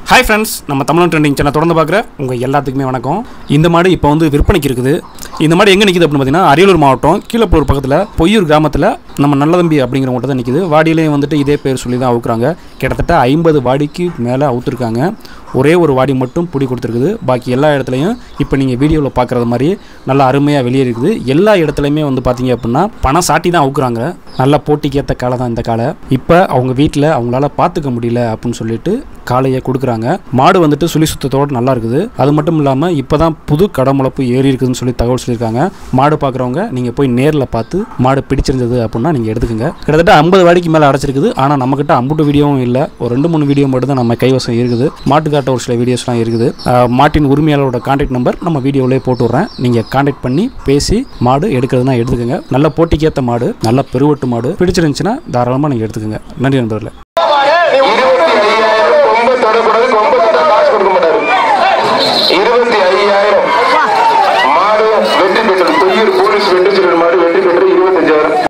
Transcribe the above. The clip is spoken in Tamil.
Hi friends, நம்ம தமிழ் ட்ரெண்டிங் சேனல் தொடர்ந்து பார்க்குற உங்கள் எல்லாத்துக்குமே வணக்கம். இந்த மாடு இப்போ வந்து விற்பனைக்கு இருக்குது. இந்த மாடு எங்கே நிற்கிது அப்படின்னு பார்த்தீங்கன்னா அரியலூர் மாவட்டம் கீழப்பூர் பக்கத்தில் பொய்யூர் கிராமத்தில் நம்ம நல்லதம்பி அப்படிங்கிறவங்கள்ட்ட தான் நிற்கிது. வாடியிலையும் வந்துட்டு இதே பேர் சொல்லி தான் அவுக்குறாங்க. கிட்டத்தட்ட 50 வாடிக்கு மேலே அவுத்துருக்காங்க. ஒரே ஒரு வாடி மட்டும் பிடி கொடுத்துருக்குது. பாக்கி எல்லா இடத்துலையும் இப்போ நீங்கள் வீடியோவில் பார்க்குறது மாதிரி நல்லா அருமையாக வெளியே இருக்குது. எல்லா இடத்துலையுமே வந்து பார்த்தீங்க அப்படின்னா பணம் சாட்டி தான் அவுக்குறாங்க. நல்லா போட்டிக்கேற்ற காலை தான் இந்த காலை. இப்போ அவங்க வீட்டில் அவங்களால பார்த்துக்க முடியல அப்படின்னு சொல்லிட்டு காளையை கொடுக்குறாங்க. மாடு வந்துட்டு சுழி சுத்தத்தோடு நல்லா இருக்குது. அது மட்டும் இல்லாமல் இப்போ தான் புது கடமுளப்பு ஏறி இருக்குதுன்னு சொல்லி தகவல் சொல்லியிருக்காங்க. மாடு பார்க்குறவங்க நீங்கள் போய் நேரில் பார்த்து மாடு பிடிச்சிருந்தது அப்படின்னா நீங்கள் எடுத்துக்கோங்க. கிட்டத்தட்ட 50 வாடிக்கு மேலே அடைச்சிருக்குது. ஆனால் நம்மக்கிட்ட அம்புட்டு வீடியோவும் இல்லை. ஒரு 2-3 வீடியோ மட்டும் தான் நம்ம கைவசம் இருக்குது. மாட்டுக்காட்ட ஒரு சில வீடியோஸ்லாம் இருக்குது. மாட்டின் உரிமையாளரோட கான்டாக்ட் நம்பர் நம்ம வீடியோவிலே போட்டு விட்றேன். நீங்கள் கான்டாக்ட் பண்ணி பேசி மாடு எடுக்கிறதுனா எடுத்துக்கோங்க. நல்ல போட்டிக்கேற்ற மாடு, நல்ல பெருவட்டு மாடு பிடிச்சிருந்துச்சுன்னா தாராளமாக நீங்கள் எடுத்துக்கோங்க. நன்றி நண்பர்களே.